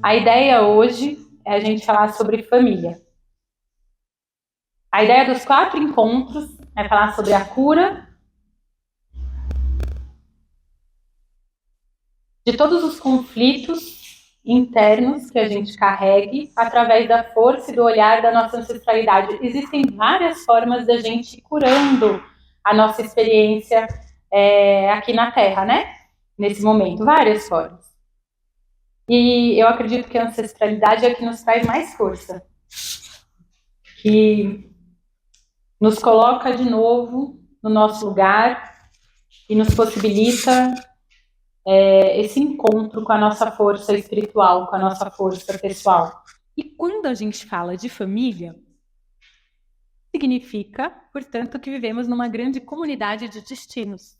A ideia hoje é a gente falar sobre família. A ideia dos 4 encontros é falar sobre a cura de todos os conflitos internos que a gente carregue através da força e do olhar da nossa ancestralidade. Existem várias formas da gente ir curando a nossa experiência aqui na Terra, né? Nesse momento, várias formas. E eu acredito que a ancestralidade é a que nos traz mais força, que nos coloca de novo no nosso lugar e nos possibilita esse encontro com a nossa força espiritual, com a nossa força pessoal. E quando a gente fala de família, significa, portanto, que vivemos numa grande comunidade de destinos.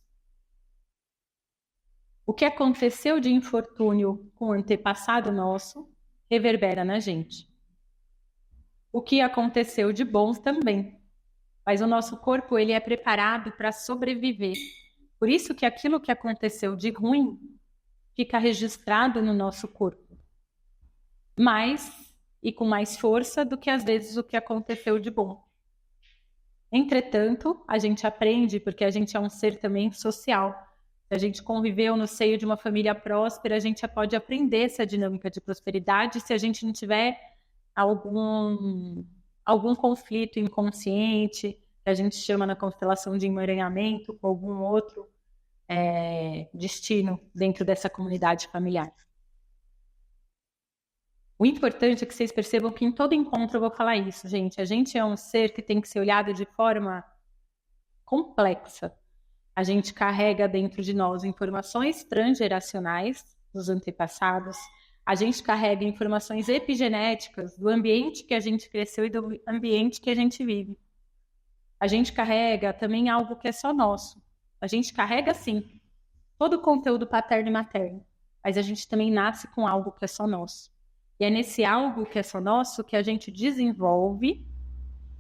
O que aconteceu de infortúnio com o antepassado nosso reverbera na gente. O que aconteceu de bom também. Mas o nosso corpo ele é preparado para sobreviver. Por isso que aquilo que aconteceu de ruim fica registrado no nosso corpo. Mais e com mais força do que às vezes o que aconteceu de bom. Entretanto, a gente aprende porque a gente é um ser também social. Se a gente conviveu no seio de uma família próspera, a gente já pode aprender essa dinâmica de prosperidade se a gente não tiver algum conflito inconsciente, que a gente chama na constelação de emaranhamento, com algum outro destino dentro dessa comunidade familiar. O importante é que vocês percebam que em todo encontro eu vou falar isso, gente. A gente é um ser que tem que ser olhado de forma complexa. A gente carrega dentro de nós informações transgeracionais dos antepassados. A gente carrega informações epigenéticas do ambiente que a gente cresceu e do ambiente que a gente vive. A gente carrega também algo que é só nosso. A gente carrega, sim, todo o conteúdo paterno e materno. Mas a gente também nasce com algo que é só nosso. E é nesse algo que é só nosso que a gente desenvolve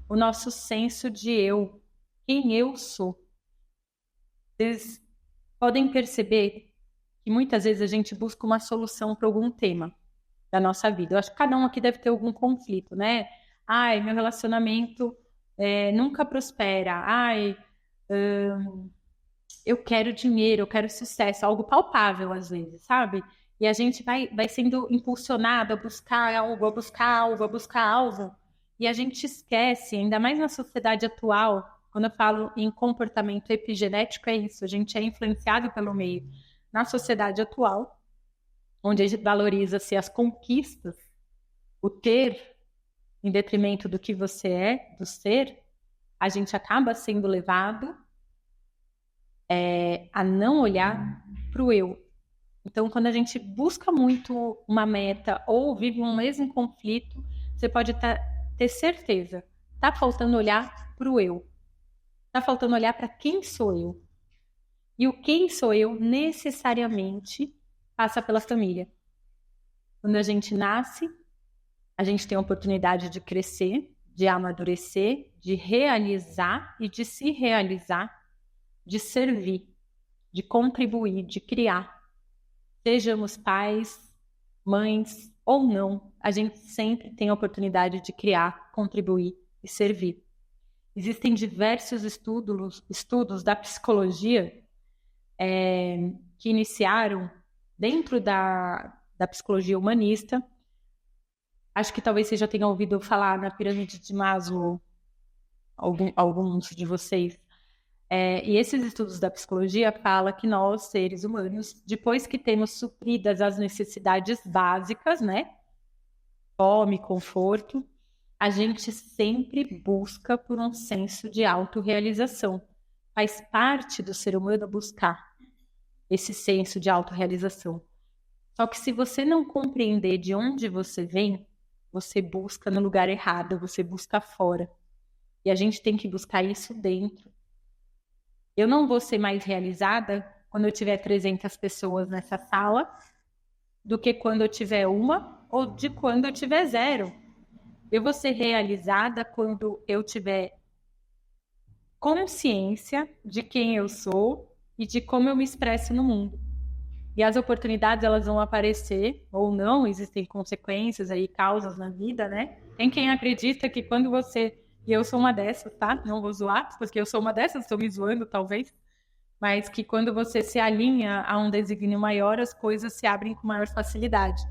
o nosso senso de eu, quem eu sou. Vocês podem perceber que muitas vezes a gente busca uma solução para algum tema da nossa vida. Eu acho que cada um aqui deve ter algum conflito, né? Ai, meu relacionamento nunca prospera. Ai, eu quero dinheiro, eu quero sucesso, algo palpável às vezes, sabe? E a gente vai sendo impulsionado a buscar algo, a buscar algo, a buscar algo. E a gente esquece, ainda mais na sociedade atual, quando eu falo em comportamento epigenético, é isso, a gente é influenciado pelo meio. Na sociedade atual, onde a gente valoriza-se as conquistas, o ter, em detrimento do que você é, do ser, a gente acaba sendo levado a não olhar para o eu. Então, quando a gente busca muito uma meta ou vive um mesmo conflito, você pode ter certeza, tá faltando olhar para o eu. Tá faltando olhar para quem sou eu. E o quem sou eu necessariamente passa pela família. Quando a gente nasce, a gente tem a oportunidade de crescer, de amadurecer, de realizar e de se realizar, de servir, de contribuir, de criar. Sejamos pais, mães ou não, a gente sempre tem a oportunidade de criar, contribuir e servir. Existem diversos estudos da psicologia que iniciaram dentro da psicologia humanista. Acho que talvez você já tenha ouvido falar na pirâmide de Maslow, alguns de vocês. E esses estudos da psicologia falam que nós, seres humanos, depois que temos supridas as necessidades básicas, né? Fome, conforto, a gente sempre busca por um senso de autorrealização. Faz parte do ser humano buscar esse senso de autorrealização. Só que se você não compreender de onde você vem, você busca no lugar errado, você busca fora. E a gente tem que buscar isso dentro. Eu não vou ser mais realizada quando eu tiver 300 pessoas nessa sala do que quando eu tiver uma ou de quando eu tiver zero. Eu vou ser realizada quando eu tiver consciência de quem eu sou e de como eu me expresso no mundo. E as oportunidades, elas vão aparecer ou não, existem consequências aí, causas na vida, né? Tem quem acredita que quando você... E eu sou uma dessas, tá? Não vou zoar, porque eu sou uma dessas, estou me zoando, talvez. Mas que quando você se alinha a um desígnio maior, as coisas se abrem com maior facilidade.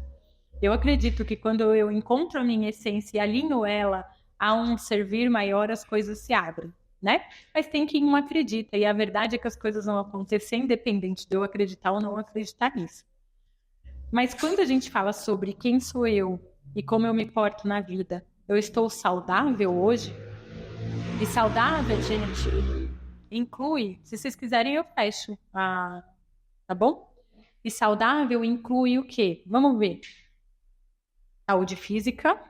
Eu acredito que quando eu encontro a minha essência e alinho ela a um servir maior, as coisas se abrem, né? Mas tem quem não acredita, e a verdade é que as coisas vão acontecer independente de eu acreditar ou não acreditar nisso. Mas quando a gente fala sobre quem sou eu e como eu me porto na vida, eu estou saudável hoje? E saudável, gente, inclui, se vocês quiserem eu fecho, tá bom? E saudável inclui o quê? Vamos ver. Saúde física,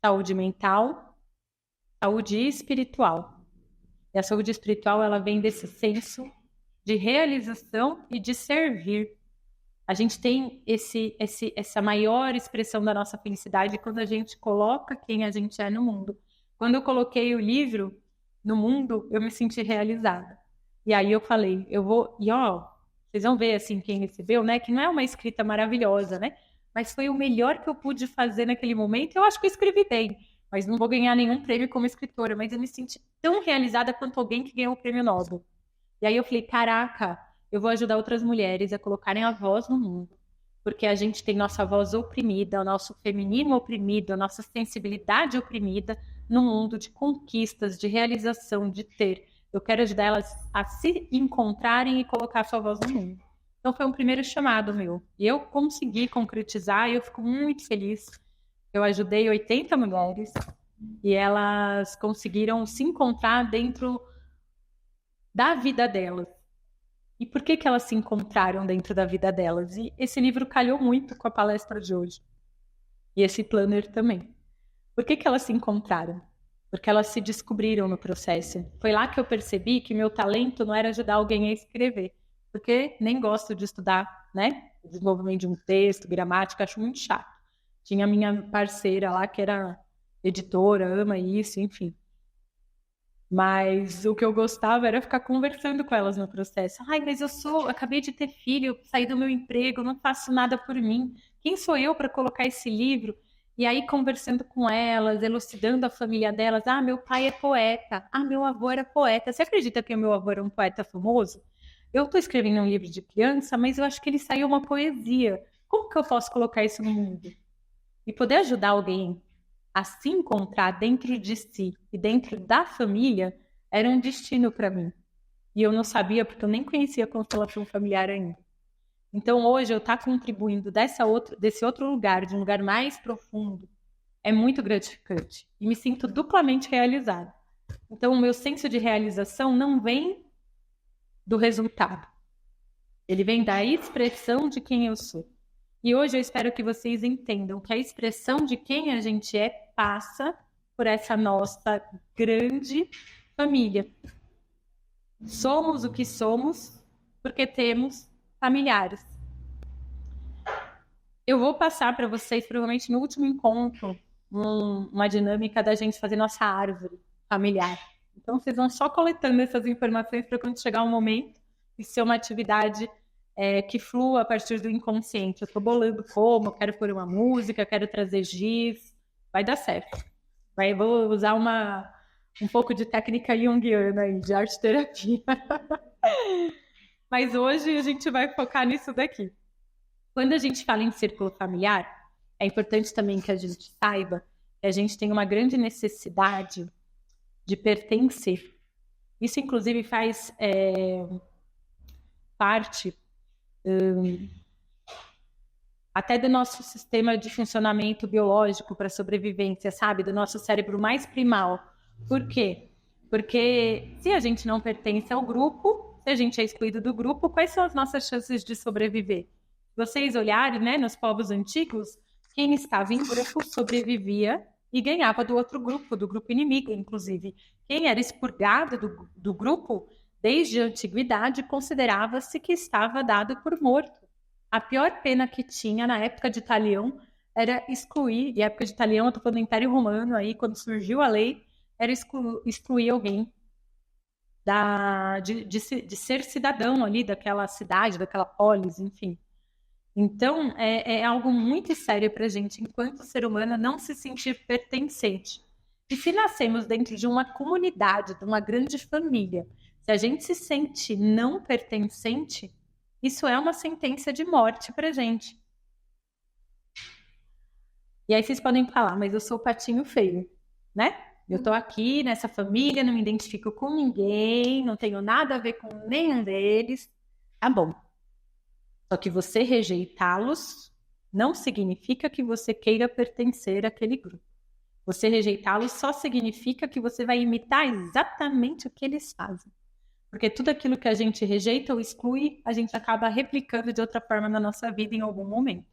saúde mental, saúde espiritual. E a saúde espiritual, ela vem desse senso de realização e de servir. A gente tem essa maior expressão da nossa felicidade quando a gente coloca quem a gente é no mundo. Quando eu coloquei o livro no mundo, eu me senti realizada. E aí eu falei, eu vou... E ó, vocês vão ver assim quem recebeu, né? Que não é uma escrita maravilhosa, né? Mas foi o melhor que eu pude fazer naquele momento. Eu acho que eu escrevi bem, mas não vou ganhar nenhum prêmio como escritora. Mas eu me senti tão realizada quanto alguém que ganhou o prêmio Nobel. E aí eu falei, caraca, eu vou ajudar outras mulheres a colocarem a voz no mundo. Porque a gente tem nossa voz oprimida, o nosso feminino oprimido, a nossa sensibilidade oprimida no mundo de conquistas, de realização, de ter. Eu quero ajudar elas a se encontrarem e colocar a sua voz no mundo. Então foi um primeiro chamado meu. E eu consegui concretizar e eu fico muito feliz. Eu ajudei 80 mulheres e elas conseguiram se encontrar dentro da vida delas. E por que elas se encontraram dentro da vida delas? E esse livro calhou muito com a palestra de hoje. E esse planner também. Por que elas se encontraram? Porque elas se descobriram no processo. Foi lá que eu percebi que meu talento não era ajudar alguém a escrever. Porque nem gosto de estudar, né? O desenvolvimento de um texto, gramática, acho muito chato. Tinha a minha parceira lá que era editora, ama isso, enfim. Mas o que eu gostava era ficar conversando com elas no processo. Ai, mas acabei de ter filho, saí do meu emprego, não faço nada por mim. Quem sou eu para colocar esse livro? E aí conversando com elas, elucidando a família delas. Ah, meu pai é poeta. Ah, meu avô era poeta. Você acredita que o meu avô era um poeta famoso? Eu estou escrevendo um livro de criança, mas eu acho que ele saiu uma poesia. Como que eu posso colocar isso no mundo? E poder ajudar alguém a se encontrar dentro de si e dentro da família era um destino para mim. E eu não sabia porque eu nem conhecia a constelação familiar ainda. Então hoje eu estar contribuindo desse outro lugar, de um lugar mais profundo, é muito gratificante. E me sinto duplamente realizada. Então o meu senso de realização não vem do resultado. Ele vem da expressão de quem eu sou. E hoje eu espero que vocês entendam que a expressão de quem a gente é passa por essa nossa grande família. Somos o que somos porque temos familiares. Eu vou passar para vocês, provavelmente no último encontro, uma dinâmica da gente fazer nossa árvore familiar. Então vocês vão só coletando essas informações para quando chegar um momento e ser uma atividade que flua a partir do inconsciente. Eu estou bolando como, eu quero pôr uma música, quero trazer giz, vai dar certo. Vou usar um pouco de técnica junguiana aí, de arte terapia. Mas hoje a gente vai focar nisso daqui. Quando a gente fala em círculo familiar, é importante também que a gente saiba que a gente tem uma grande necessidade de pertencer. Isso, inclusive, faz parte até do nosso sistema de funcionamento biológico para sobrevivência, sabe? Do nosso cérebro mais primal. Por quê? Porque se a gente não pertence ao grupo, se a gente é excluído do grupo, quais são as nossas chances de sobreviver? Vocês olharem, né, nos povos antigos, quem estava em grupo sobrevivia e ganhava do outro grupo, do grupo inimigo, inclusive. Quem era expurgado do grupo, desde a antiguidade, considerava-se que estava dado por morto. A pior pena que tinha na época de Talião era excluir, e a época de Talião, eu estou falando do Império Romano, aí, quando surgiu a lei, era excluir alguém de ser cidadão ali daquela cidade, daquela polis, enfim. Então, é algo muito sério para a gente, enquanto ser humano, não se sentir pertencente. E se nascemos dentro de uma comunidade, de uma grande família, se a gente se sente não pertencente, isso é uma sentença de morte para a gente. E aí vocês podem falar, mas eu sou o patinho feio, né? Eu tô aqui nessa família, não me identifico com ninguém, não tenho nada a ver com nenhum deles. Tá bom. Só que você rejeitá-los não significa que você queira pertencer àquele grupo. Você rejeitá-los só significa que você vai imitar exatamente o que eles fazem. Porque tudo aquilo que a gente rejeita ou exclui, a gente acaba replicando de outra forma na nossa vida em algum momento.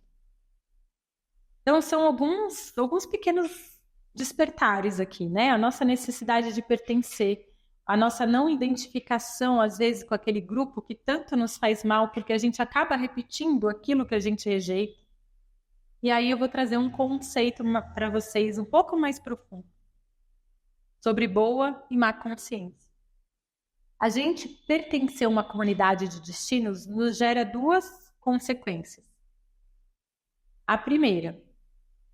Então, são alguns pequenos despertares aqui, né? A nossa necessidade de pertencer, a nossa não identificação, às vezes, com aquele grupo que tanto nos faz mal, porque a gente acaba repetindo aquilo que a gente rejeita. E aí eu vou trazer um conceito para vocês um pouco mais profundo sobre boa e má consciência. A gente pertencer a uma comunidade de destinos nos gera duas consequências. A primeira,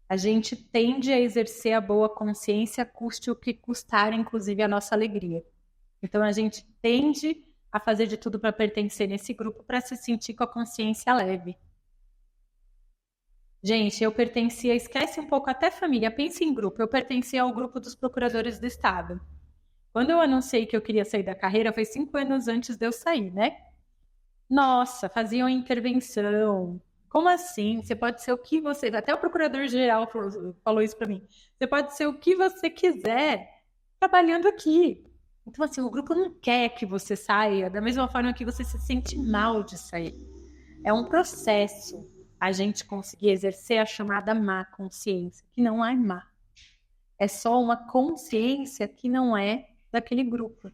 a gente tende a exercer a boa consciência, custe o que custar, inclusive a nossa alegria. Então, a gente tende a fazer de tudo para pertencer nesse grupo, para se sentir com a consciência leve. Gente, eu pertencia, esquece um pouco até família, pense em grupo. Eu pertencia ao grupo dos procuradores do Estado. Quando eu anunciei que eu queria sair da carreira, foi 5 anos antes de eu sair, né? Nossa, faziam intervenção. Como assim? Você pode ser o que você... Até o procurador-geral falou isso para mim. Você pode ser o que você quiser trabalhando aqui. Então, assim, o grupo não quer que você saia da mesma forma que você se sente mal de sair. É um processo a gente conseguir exercer a chamada má consciência, que não é má. É só uma consciência que não é daquele grupo.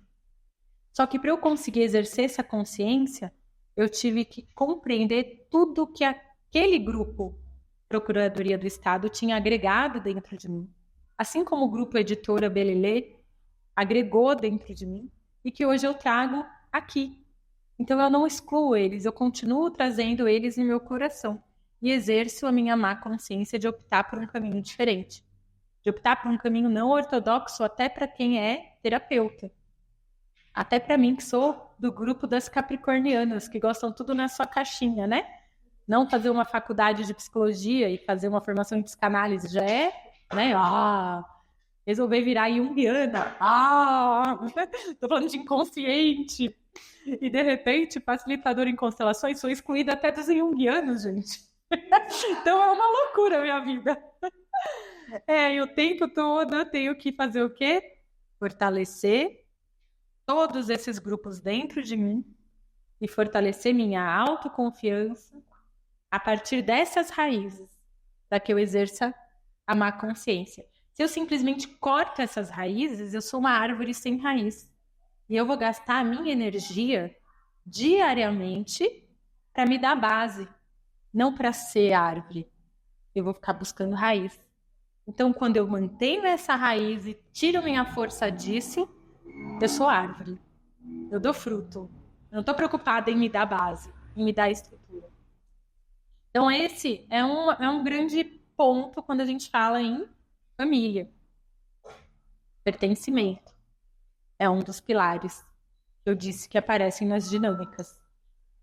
Só que para eu conseguir exercer essa consciência, eu tive que compreender tudo que aquele grupo, Procuradoria do Estado, tinha agregado dentro de mim. Assim como o grupo Editora Belelê agregou dentro de mim e que hoje eu trago aqui. Então eu não excluo eles, eu continuo trazendo eles no meu coração e exerço a minha má consciência de optar por um caminho diferente. De optar por um caminho não ortodoxo até para quem é terapeuta. Até para mim, que sou do grupo das capricornianas, que gostam tudo na sua caixinha, né? Não fazer uma faculdade de psicologia e fazer uma formação em psicanálise já é, né? Resolver virar junguiana. Tô falando de inconsciente. E, de repente, facilitadora em constelações, sou excluída até dos junguianos, gente. Então, é uma loucura a minha vida. E o tempo todo eu tenho que fazer o quê? Fortalecer todos esses grupos dentro de mim e fortalecer minha autoconfiança a partir dessas raízes, para que eu exerça a má consciência. Se eu simplesmente corto essas raízes, eu sou uma árvore sem raiz. E eu vou gastar a minha energia diariamente para me dar base, não para ser árvore. Eu vou ficar buscando raiz. Então, quando eu mantenho essa raiz e tiro minha força disso, eu sou árvore. Eu dou fruto. Eu não estou preocupada em me dar base, em me dar estrutura. Então, esse é um grande ponto quando a gente fala em família. Pertencimento. É um dos pilares que eu disse que aparecem nas dinâmicas.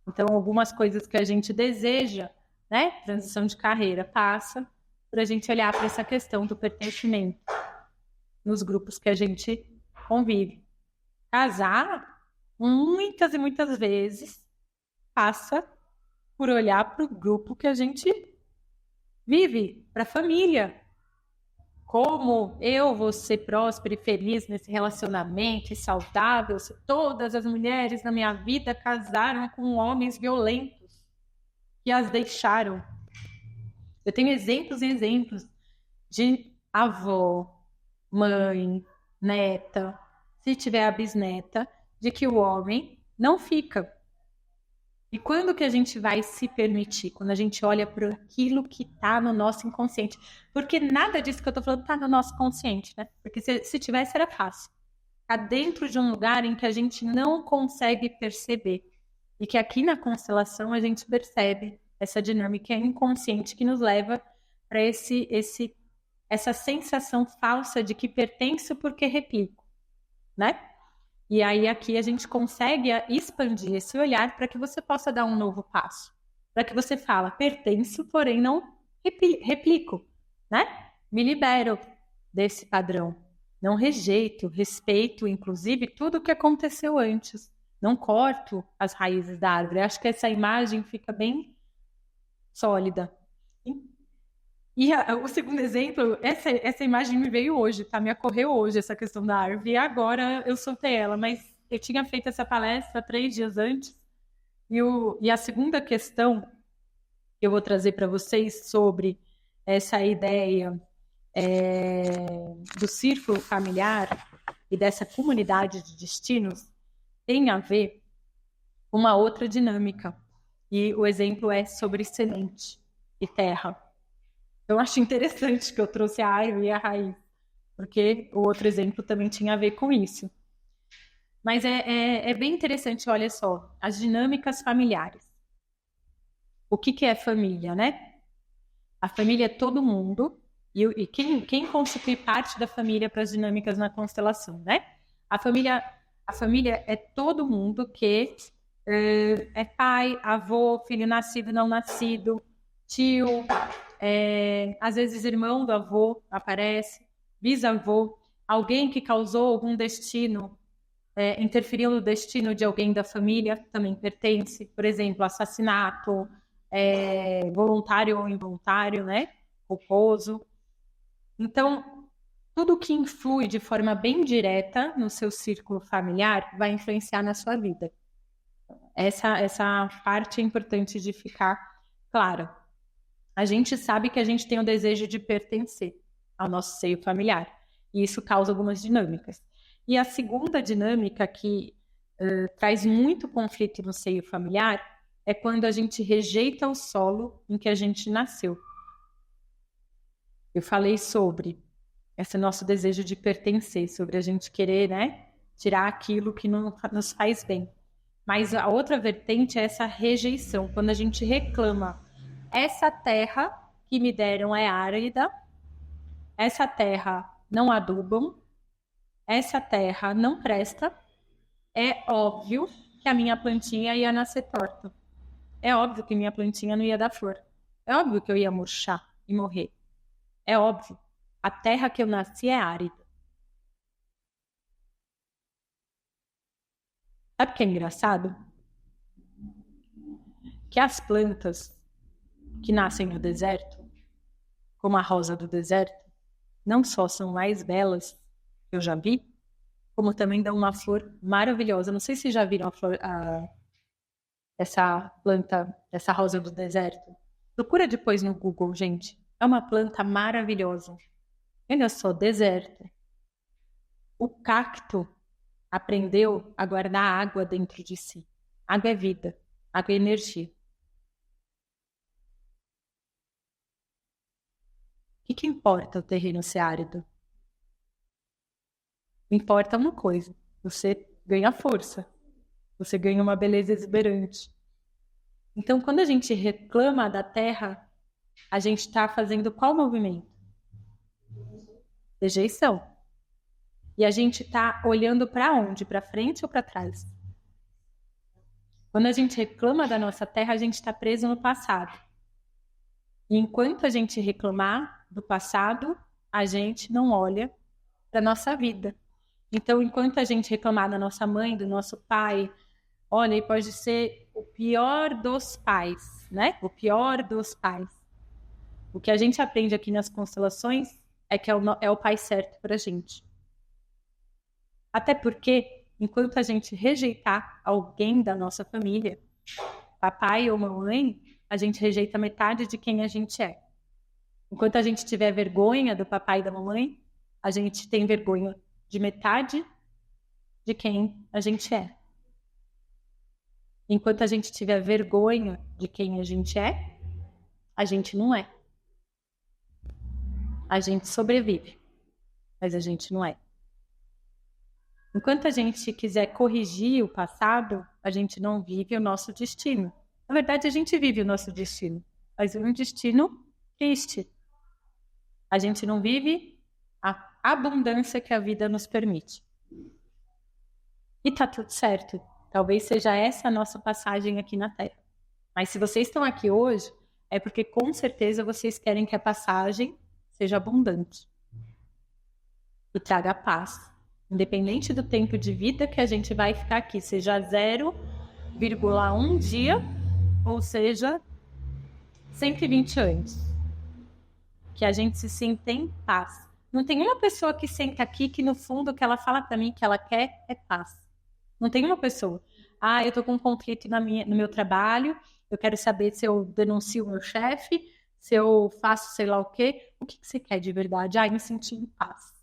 Então, algumas coisas que a gente deseja, né? Transição de carreira, passa por a gente olhar para essa questão do pertencimento nos grupos que a gente convive. Casar, muitas e muitas vezes, passa por olhar para o grupo que a gente vive, para a família. Como eu vou ser próspera e feliz nesse relacionamento e saudável se todas as mulheres na minha vida casaram com homens violentos que as deixaram? Eu tenho exemplos e exemplos de avó, mãe, neta, se tiver a bisneta, de que o homem não fica. E quando que a gente vai se permitir? Quando a gente olha para aquilo que está no nosso inconsciente. Porque nada disso que eu estou falando está no nosso consciente, né? Porque se tivesse era fácil. Está dentro de um lugar em que a gente não consegue perceber. E que aqui na constelação a gente percebe essa dinâmica inconsciente que nos leva para essa sensação falsa de que pertenço porque replico, né? E aí aqui a gente consegue expandir esse olhar para que você possa dar um novo passo. Para que você fala, pertenço, porém não replico, né? Me libero desse padrão. Não rejeito, respeito, inclusive, tudo o que aconteceu antes. Não corto as raízes da árvore. Acho que essa imagem fica bem sólida. E o segundo exemplo, essa imagem me veio hoje, tá? Me ocorreu hoje essa questão da árvore. E agora eu soltei ela, mas eu tinha feito essa palestra 3 dias antes. E a segunda questão que eu vou trazer para vocês sobre essa ideia do círculo familiar e dessa comunidade de destinos tem a ver com uma outra dinâmica. E o exemplo é sobre semente e terra. Eu acho interessante que eu trouxe a árvore e a raiz, porque o outro exemplo também tinha a ver com isso. Mas é bem interessante, olha só, as dinâmicas familiares. O que é família, né? A família é todo mundo, e quem constitui parte da família para as dinâmicas na constelação, né? A família é todo mundo que é pai, avô, filho nascido, não nascido, tio, às vezes irmão do avô aparece, bisavô, alguém que causou algum destino, interferiu no destino de alguém da família, também pertence, por exemplo, assassinato, voluntário ou involuntário, né? Culposo. Então, tudo que influi de forma bem direta no seu círculo familiar vai influenciar na sua vida. Essa parte é importante de ficar clara. A gente sabe que a gente tem o desejo de pertencer ao nosso seio familiar. E isso causa algumas dinâmicas. E a segunda dinâmica que traz muito conflito no seio familiar é quando a gente rejeita o solo em que a gente nasceu. Eu falei sobre esse nosso desejo de pertencer, sobre a gente querer, né, tirar aquilo que não nos faz bem. Mas a outra vertente é essa rejeição, quando a gente reclama. Essa terra que me deram é árida, essa terra não adubam, essa terra não presta, é óbvio que a minha plantinha ia nascer torta. É óbvio que minha plantinha não ia dar flor. É óbvio que eu ia murchar e morrer. É óbvio. A terra que eu nasci é árida. Sabe o que é engraçado? Que as plantas que nascem no deserto, como a rosa do deserto, não só são mais belas que eu já vi, como também dão uma flor maravilhosa. Não sei se já viram essa planta, essa rosa do deserto. Procura depois no Google, gente. É uma planta maravilhosa. Olha só, deserto. O cacto aprendeu a guardar água dentro de si. Água é vida, água é energia. O que importa o terreno ser árido? Importa uma coisa: você ganha força, você ganha uma beleza exuberante. Então, quando a gente reclama da terra, a gente está fazendo qual movimento? Rejeição. E a gente está olhando para onde? Para frente ou para trás? Quando a gente reclama da nossa terra, a gente está preso no passado. E enquanto a gente reclamar do passado, a gente não olha para a nossa vida. Então, enquanto a gente reclamar da nossa mãe, do nosso pai, olha, ele pode ser o pior dos pais, né? O pior dos pais. O que a gente aprende aqui nas constelações é que é o pai certo para a gente. Até porque, enquanto a gente rejeitar alguém da nossa família, papai ou mamãe, a gente rejeita metade de quem a gente é. Enquanto a gente tiver vergonha do papai e da mamãe, a gente tem vergonha de metade de quem a gente é. Enquanto a gente tiver vergonha de quem a gente gente não é. A gente sobrevive, mas a gente não é. Enquanto a gente quiser corrigir o passado, a gente não vive o nosso destino. Na verdade, a gente vive o nosso destino, mas é um destino triste. A gente não vive a abundância que a vida nos permite. E tá tudo certo. Talvez seja essa a nossa passagem aqui na Terra. Mas se vocês estão aqui hoje, é porque com certeza vocês querem que a passagem seja abundante e traga paz. Independente do tempo de vida que a gente vai ficar aqui, seja 0,1 dia ou seja 120 anos. Que a gente se sinta em paz. Não tem uma pessoa que senta aqui que no fundo o que ela fala para mim que ela quer é paz. Não tem uma pessoa. Eu tô com um conflito no meu trabalho, eu quero saber se eu denuncio o meu chefe, se eu faço sei lá o quê. O que você quer de verdade? Me sentir em paz.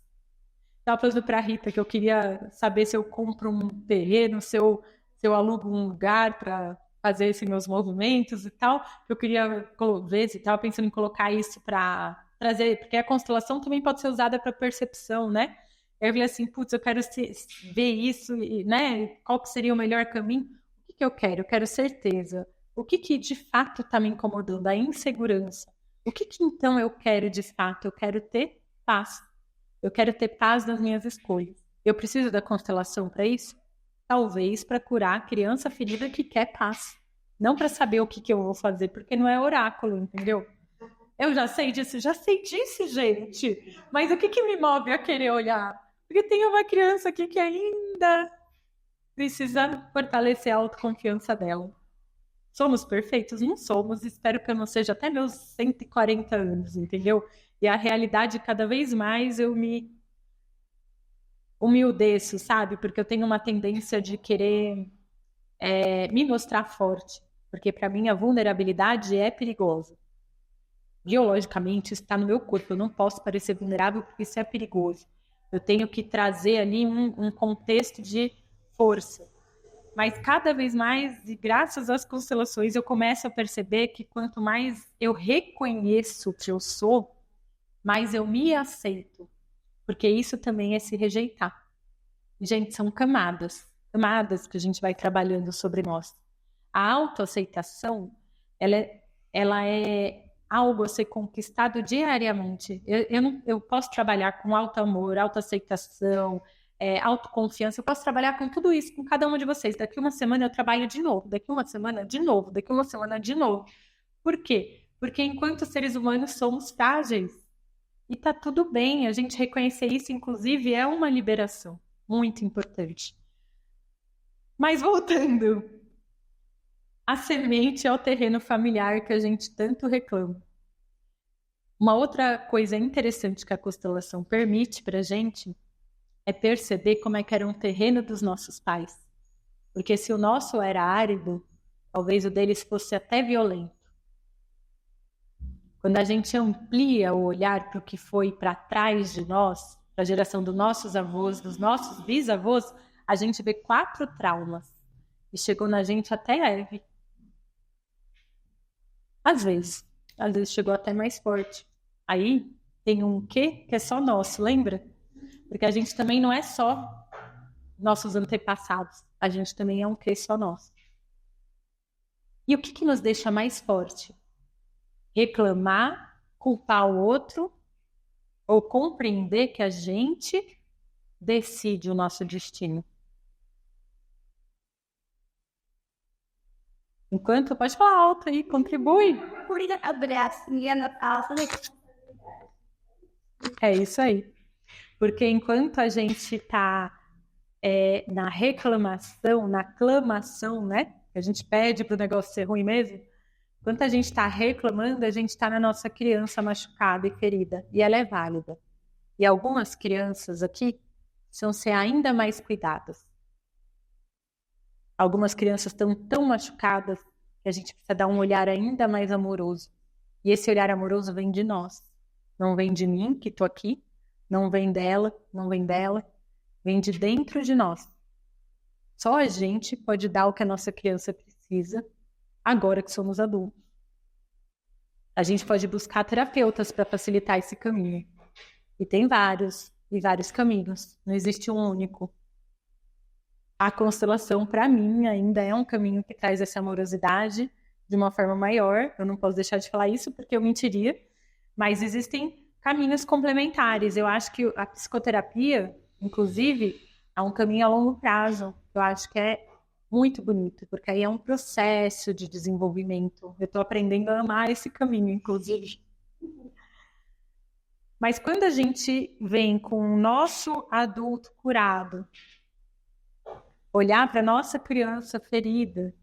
Estava falando para a Rita que eu queria saber se eu compro um terreno, se eu alugo um lugar para fazer esses meus movimentos e tal. Eu queria ver se estava pensando em colocar isso para trazer, porque a constelação também pode ser usada para percepção, né? Eu falei assim, putz, eu quero ver isso, né? Qual que seria o melhor caminho? O que eu quero? Eu quero certeza. O que de fato está me incomodando? A insegurança. O que então eu quero de fato? Eu quero ter paz. Eu quero ter paz nas minhas escolhas. Eu preciso da constelação para isso? Talvez para curar a criança ferida que quer paz. Não para saber o que eu vou fazer, porque não é oráculo, entendeu? Eu já sei disso, gente. Mas o que me move a querer olhar? Porque tem uma criança aqui que ainda precisa fortalecer a autoconfiança dela. Somos perfeitos? Não somos. Espero que eu não seja até meus 140 anos, entendeu? E a realidade, cada vez mais, eu me humildeço, sabe? Porque eu tenho uma tendência de querer me mostrar forte. Porque para mim a vulnerabilidade é perigosa. Biologicamente está no meu corpo. Eu não posso parecer vulnerável porque isso é perigoso. Eu tenho que trazer ali um contexto de força. Mas cada vez mais, e graças às constelações, eu começo a perceber que quanto mais eu reconheço o que eu sou, mais eu me aceito. Porque isso também é se rejeitar. Gente, são camadas que a gente vai trabalhando sobre nós. A autoaceitação, ela é algo a ser conquistado diariamente. Eu posso trabalhar com alto amor, autoaceitação, autoconfiança, eu posso trabalhar com tudo isso, com cada uma de vocês. Daqui uma semana eu trabalho de novo, daqui uma semana de novo, daqui uma semana de novo. Por quê? Porque enquanto seres humanos somos frágeis. E tá tudo bem, a gente reconhecer isso, inclusive, é uma liberação muito importante. Mas voltando, a semente é o terreno familiar que a gente tanto reclama. Uma outra coisa interessante que a constelação permite pra gente é perceber como é que era um terreno dos nossos pais. Porque se o nosso era árido, talvez o deles fosse até violento. Quando a gente amplia o olhar para o que foi para trás de nós, para a geração dos nossos avós, dos nossos bisavós, a gente vê 4 traumas. E chegou na gente até leve. Às vezes chegou até mais forte. Aí tem um quê que é só nosso, lembra? Porque a gente também não é só nossos antepassados. A gente também é um quê só nosso. E o que nos deixa mais forte? Reclamar, culpar o outro ou compreender que a gente decide o nosso destino. Enquanto, pode falar alto aí, contribui. É isso aí. Porque enquanto a gente está na reclamação, na clamação, né? A gente pede para o negócio ser ruim mesmo. Enquanto a gente está reclamando, a gente está na nossa criança machucada e ferida. E ela é válida. E algumas crianças aqui precisam ser ainda mais cuidadas. Algumas crianças estão tão machucadas que a gente precisa dar um olhar ainda mais amoroso. E esse olhar amoroso vem de nós. Não vem de mim, que estou aqui. Não vem dela, não vem dela. Vem de dentro de nós. Só a gente pode dar o que a nossa criança precisa agora que somos adultos. A gente pode buscar terapeutas para facilitar esse caminho. E tem vários caminhos. Não existe um único. A constelação, para mim, ainda é um caminho que traz essa amorosidade de uma forma maior. Eu não posso deixar de falar isso porque eu mentiria, mas existem caminhos complementares. Eu acho que a psicoterapia, inclusive, é um caminho a longo prazo. Eu acho que é muito bonito, porque aí é um processo de desenvolvimento. Eu estou aprendendo a amar esse caminho, inclusive. Mas quando a gente vem com o nosso adulto curado, olhar para a nossa criança ferida,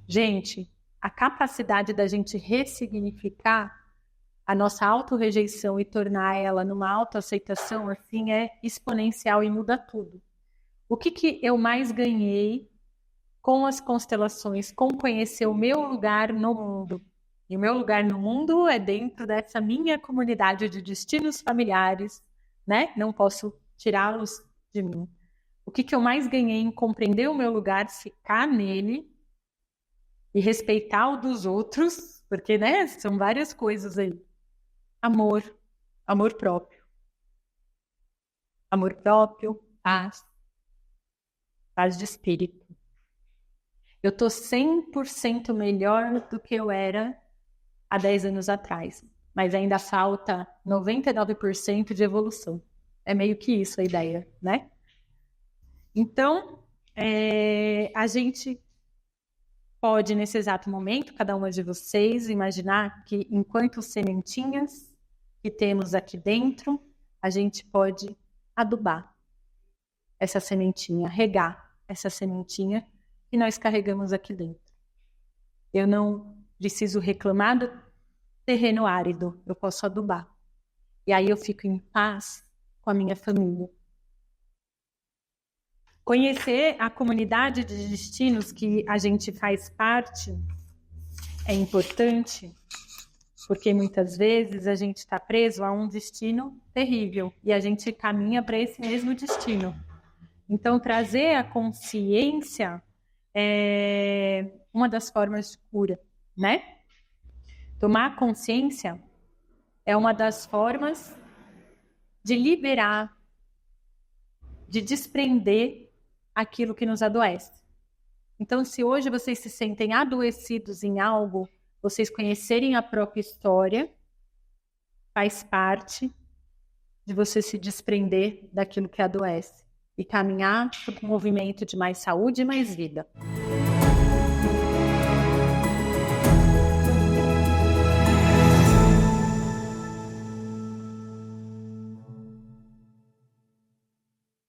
gente, a capacidade da gente ressignificar a nossa autorrejeição e tornar ela numa autoaceitação, assim, é exponencial e muda tudo. O que eu mais ganhei com as constelações, com conhecer o meu lugar no mundo? E o meu lugar no mundo é dentro dessa minha comunidade de destinos familiares, né? Não posso tirá-los de mim. O que eu mais ganhei em compreender o meu lugar, ficar nele e respeitar o dos outros, porque, né, são várias coisas aí. Amor, amor próprio, paz, paz de espírito. Eu tô 100% melhor do que eu era há 10 anos atrás, mas ainda falta 99% de evolução. É meio que isso a ideia, né? Então, a gente pode, nesse exato momento, cada uma de vocês, imaginar que enquanto sementinhas que temos aqui dentro, a gente pode adubar essa sementinha, regar essa sementinha que nós carregamos aqui dentro. Eu não preciso reclamar do terreno árido, eu posso adubar. E aí eu fico em paz com a minha família. Conhecer a comunidade de destinos que a gente faz parte é importante, porque muitas vezes a gente está preso a um destino terrível e a gente caminha para esse mesmo destino. Então, trazer a consciência é uma das formas de cura, né? Tomar consciência é uma das formas de liberar, de desprender aquilo que nos adoece. Então, se hoje vocês se sentem adoecidos em algo, vocês conhecerem a própria história, faz parte de você se desprender daquilo que adoece e caminhar para um movimento de mais saúde e mais vida.